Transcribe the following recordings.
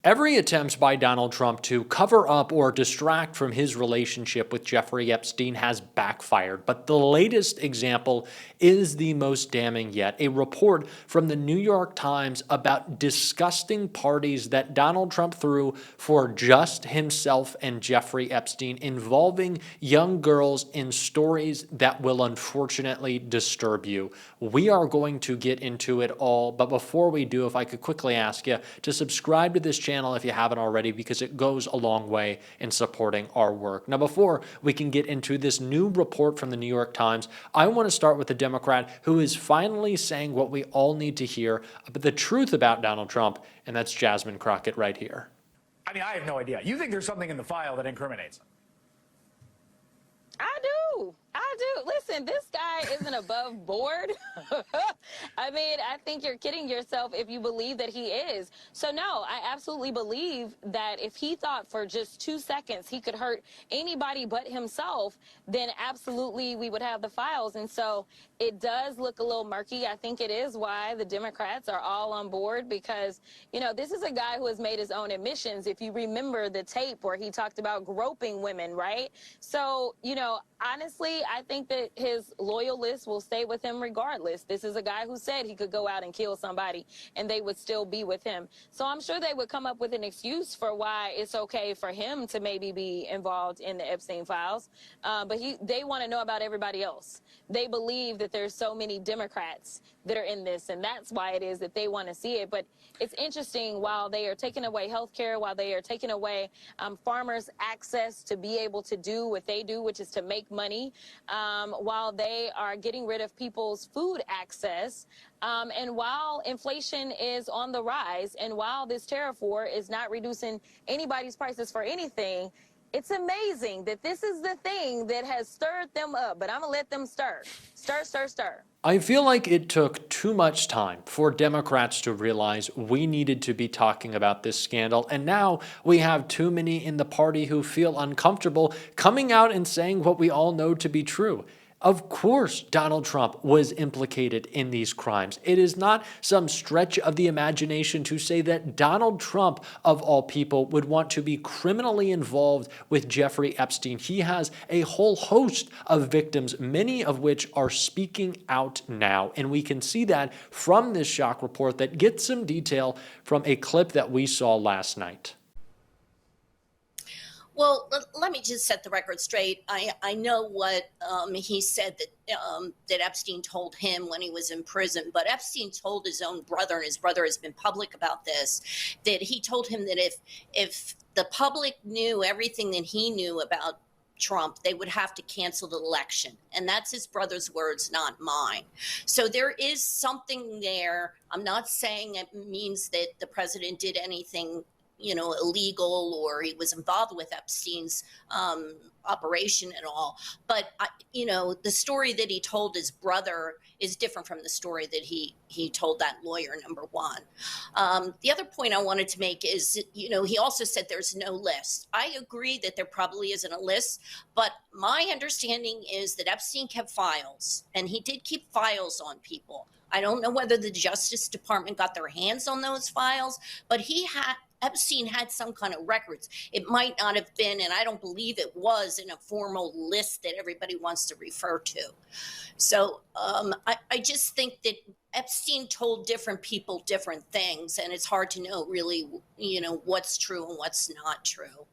Every attempt by Donald Trump to cover up or distract from his relationship with Jeffrey Epstein has backfired, but the latest example is the most damning yet. A report from the New York Times about disgusting parties that Donald Trump threw for just himself and Jeffrey Epstein, involving young girls in stories that will unfortunately disturb you. We are going to get into it all, but before we do, if I could quickly ask you to subscribe to this channel if you haven't already, because it goes a long way in supporting our work. Now, before we can get into this new report from the New York Times, I want to start with the Democrat who is finally saying what we all need to hear about the truth about Donald Trump, and that's Jasmine Crockett right here. I mean, I have no idea. You think there's something in the file that incriminates him? I do. Listen, this guy isn't above board. I mean, I think you're kidding yourself if you believe that he is. So, no, I absolutely believe that if he thought for just 2 seconds he could hurt anybody but himself, then absolutely we would have the files. And so it does look a little murky. I think it is why the Democrats are all on board because, you know, this is a guy who has made his own admissions. If you remember the tape where he talked about groping women, right? So, you know, honestly, I think that his loyalists will stay with him regardless. This is a guy who said he could go out and kill somebody and they would still be with him. So I'm sure they would come up with an excuse for why it's okay for him to maybe be involved in the Epstein files. But they want to know about everybody else. They believe that there's so many Democrats that are in this, and that's why it is that they want to see it. But it's interesting, while they are taking away health care, while they are taking away farmers' access to be able to do what they do, which is to make money, while they are getting rid of people's food access, and while inflation is on the rise, and while this tariff war is not reducing anybody's prices for anything, it's amazing that this is the thing that has stirred them up. But I'm going to let them stir. Stir, stir, stir. I feel like it took too much time for Democrats to realize we needed to be talking about this scandal, and now we have too many in the party who feel uncomfortable coming out and saying what we all know to be true. Of course, Donald Trump was implicated in these crimes. It is not some stretch of the imagination to say that Donald Trump, of all people, would want to be criminally involved with Jeffrey Epstein. He has a whole host of victims, many of which are speaking out now. And we can see that from this shock report that gets some detail from a clip that we saw last night. Well, let me just set the record straight. I know what he said that Epstein told him when he was in prison, but Epstein told his own brother, and his brother has been public about this, that he told him that if the public knew everything that he knew about Trump, they would have to cancel the election. And that's his brother's words, not mine. So there is something there. I'm not saying it means that the president did anything illegal or he was involved with Epstein's operation at all. But, the story that he told his brother is different from the story that he told that lawyer, number one. The other point I wanted to make is, he also said there's no list. I agree that there probably isn't a list, but my understanding is that Epstein kept files, and he did keep files on people. I don't know whether the Justice Department got their hands on those files, but Epstein had some kind of records. It might not have been, and I don't believe it was, in a formal list that everybody wants to refer to. So I just think that Epstein told different people different things, and it's hard to know really, what's true and what's not true.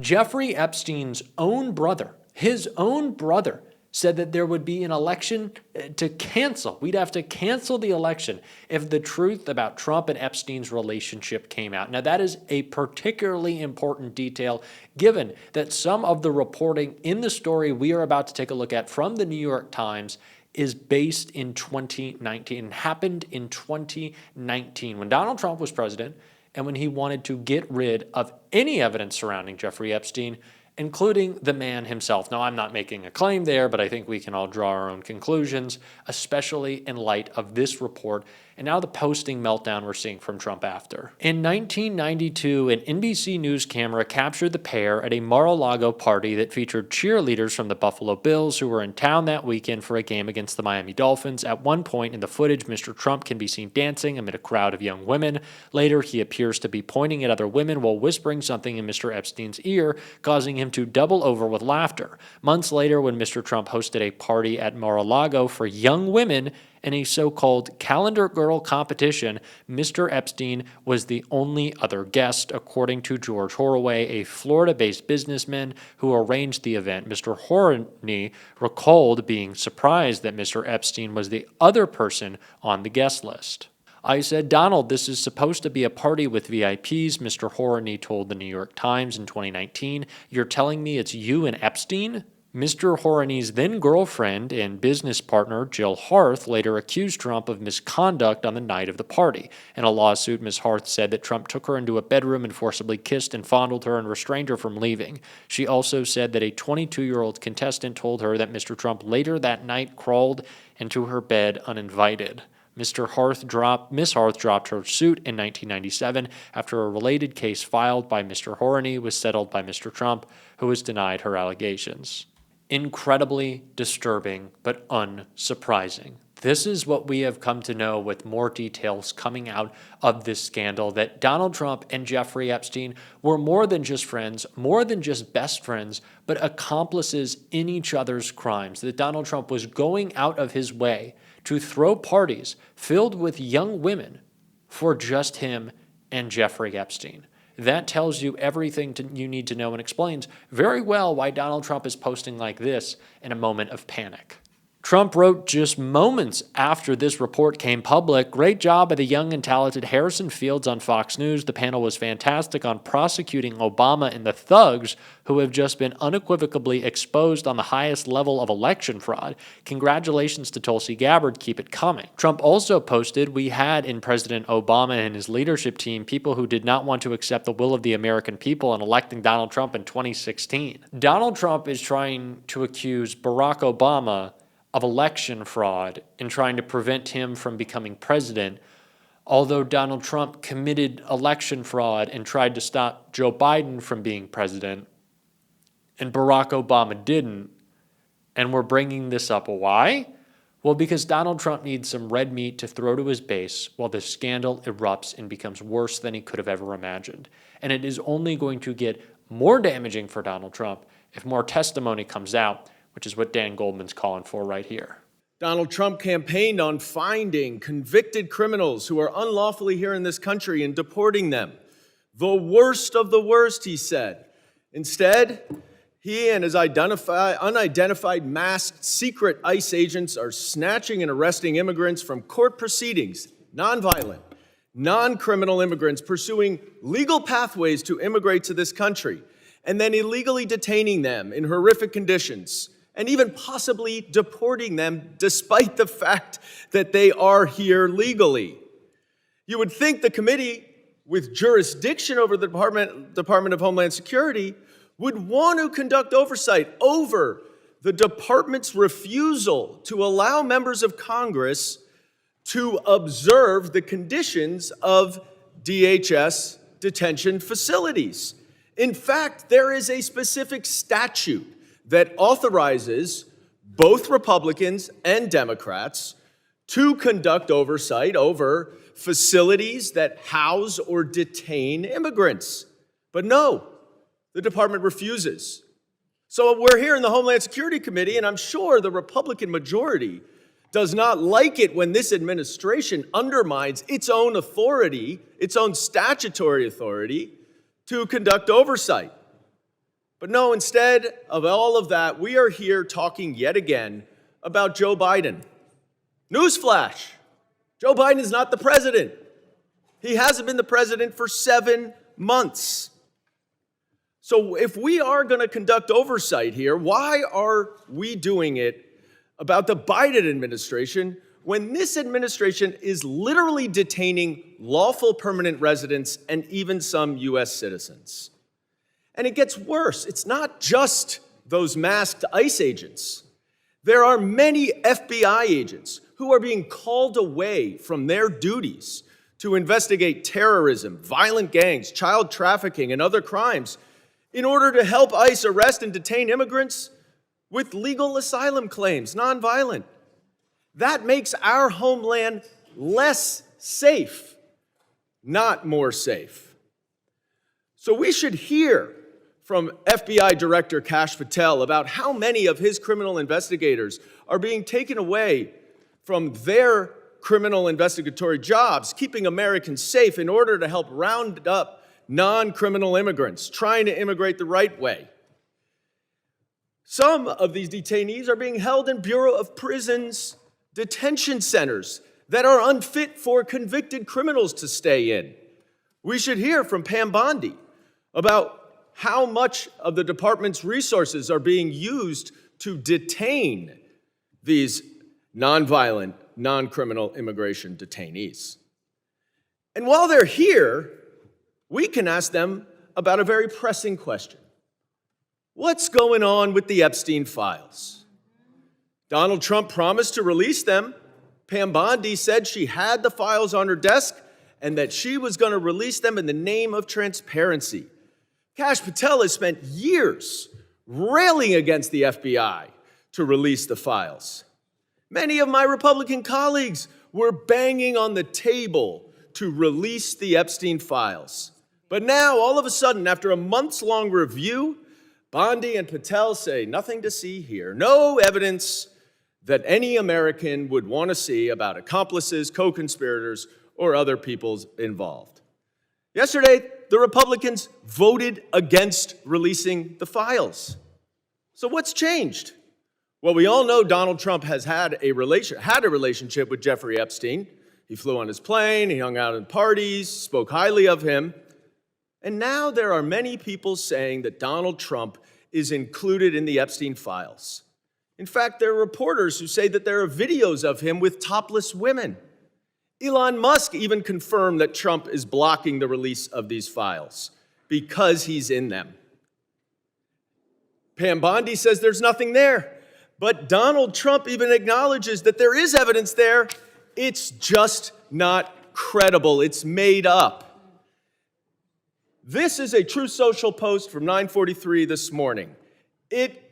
Jeffrey Epstein's own brother, his own brother, said that there would be an election to cancel. We'd have to cancel the election if the truth about Trump and Epstein's relationship came out. Now, that is a particularly important detail, given that some of the reporting in the story we are about to take a look at from the New York Times is based in 2019 and happened in 2019 when Donald Trump was president and when he wanted to get rid of any evidence surrounding Jeffrey Epstein, including the man himself. Now, I'm not making a claim there, but I think we can all draw our own conclusions, especially in light of this report and now the posting meltdown we're seeing from Trump after. In 1992, an NBC News camera captured the pair at a Mar-a-Lago party that featured cheerleaders from the Buffalo Bills who were in town that weekend for a game against the Miami Dolphins. At one point in the footage, Mr. Trump can be seen dancing amid a crowd of young women. Later, he appears to be pointing at other women while whispering something in Mr. Epstein's ear, causing him to double over with laughter. Months later, when Mr. Trump hosted a party at Mar-a-Lago for young women in a so-called calendar girl competition, Mr. Epstein was the only other guest, according to George Horoway, a Florida-based businessman who arranged the event. Mr. Horoway recalled being surprised that Mr. Epstein was the other person on the guest list. I said, "Donald, this is supposed to be a party with VIPs," Mr. Horoway told the New York Times in 2019. "You're telling me it's you and Epstein?" Mr. Horoway's then-girlfriend and business partner, Jill Harth, later accused Trump of misconduct on the night of the party. In a lawsuit, Ms. Harth said that Trump took her into a bedroom and forcibly kissed and fondled her and restrained her from leaving. She also said that a 22-year-old contestant told her that Mr. Trump later that night crawled into her bed uninvited. Ms. Harth dropped her suit in 1997 after a related case filed by Mr. Horoway was settled by Mr. Trump, who was denied her allegations. Incredibly disturbing, but unsurprising. This is what we have come to know with more details coming out of this scandal, that Donald Trump and Jeffrey Epstein were more than just friends, more than just best friends, but accomplices in each other's crimes. That Donald Trump was going out of his way to throw parties filled with young women for just him and Jeffrey Epstein. That tells you everything you need to know and explains very well why Donald Trump is posting like this in a moment of panic. Trump wrote just moments after this report came public, "Great job by the young and talented Harrison Fields on Fox News. The panel was fantastic on prosecuting Obama and the thugs who have just been unequivocally exposed on the highest level of election fraud. Congratulations to Tulsi Gabbard. Keep it coming." Trump also posted, "We had in President Obama and his leadership team people who did not want to accept the will of the American people in electing Donald Trump in 2016. Donald Trump is trying to accuse Barack Obama of election fraud and trying to prevent him from becoming president, although Donald Trump committed election fraud and tried to stop Joe Biden from being president, and Barack Obama didn't. And we're bringing this up. Why? Well, because Donald Trump needs some red meat to throw to his base while the scandal erupts and becomes worse than he could have ever imagined. And it is only going to get more damaging for Donald Trump if more testimony comes out, which is what Dan Goldman's calling for right here. Donald Trump campaigned on finding convicted criminals who are unlawfully here in this country and deporting them. The worst of the worst, he said. Instead, he and his unidentified masked secret ICE agents are snatching and arresting immigrants from court proceedings, nonviolent, non-criminal immigrants pursuing legal pathways to immigrate to this country, and then illegally detaining them in horrific conditions, and even possibly deporting them despite the fact that they are here legally. You would think the committee with jurisdiction over the Department of Homeland Security would want to conduct oversight over the department's refusal to allow members of Congress to observe the conditions of DHS detention facilities. In fact, there is a specific statute that authorizes both Republicans and Democrats to conduct oversight over facilities that house or detain immigrants. But no, the department refuses. So we're here in the Homeland Security Committee, and I'm sure the Republican majority does not like it when this administration undermines its own authority, its own statutory authority, to conduct oversight. But no, instead of all of that, we are here talking yet again about Joe Biden. Newsflash, Joe Biden is not the president. He hasn't been the president for 7 months. So if we are going to conduct oversight here, why are we doing it about the Biden administration when this administration is literally detaining lawful permanent residents and even some U.S. citizens? And it gets worse. It's not just those masked ICE agents. There are many FBI agents who are being called away from their duties to investigate terrorism, violent gangs, child trafficking, and other crimes in order to help ICE arrest and detain immigrants with legal asylum claims, nonviolent. That makes our homeland less safe, not more safe. So we should hear from FBI Director Kash Patel about how many of his criminal investigators are being taken away from their criminal investigatory jobs, keeping Americans safe in order to help round up non-criminal immigrants trying to immigrate the right way. Some of these detainees are being held in Bureau of Prisons detention centers that are unfit for convicted criminals to stay in. We should hear from Pam Bondi about how much of the department's resources are being used to detain these nonviolent, non-criminal immigration detainees. And while they're here, we can ask them about a very pressing question. What's going on with the Epstein files? Donald Trump promised to release them. Pam Bondi said she had the files on her desk and that she was going to release them in the name of transparency. Kash Patel has spent years railing against the FBI to release the files. Many of my Republican colleagues were banging on the table to release the Epstein files. But now, all of a sudden, after a months-long review, Bondi and Patel say nothing to see here, no evidence that any American would want to see about accomplices, co-conspirators, or other people involved. Yesterday, the Republicans voted against releasing the files. So what's changed? Well, we all know Donald Trump has had a relationship with Jeffrey Epstein. He flew on his plane, he hung out at parties, spoke highly of him. And now there are many people saying that Donald Trump is included in the Epstein files. In fact, there are reporters who say that there are videos of him with topless women. Elon Musk even confirmed that Trump is blocking the release of these files because he's in them. Pam Bondi says there's nothing there, but Donald Trump even acknowledges that there is evidence there. It's just not credible. It's made up. This is a Truth Social post from 9:43 this morning. It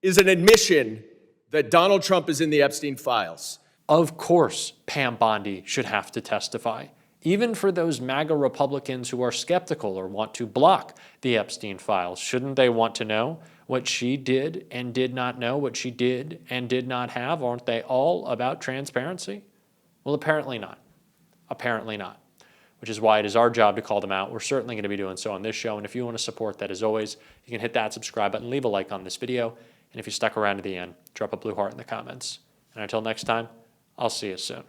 is an admission that Donald Trump is in the Epstein files. Of course, Pam Bondi should have to testify, even for those MAGA Republicans who are skeptical or want to block the Epstein files. Shouldn't they want to know what she did and did not know, what she did and did not have? Aren't they all about transparency? Well, apparently not. Apparently not. Which is why it is our job to call them out. We're certainly going to be doing so on this show. And if you want to support that, as always, you can hit that subscribe button, leave a like on this video. And if you stuck around to the end, drop a blue heart in the comments. And until next time, I'll see you soon.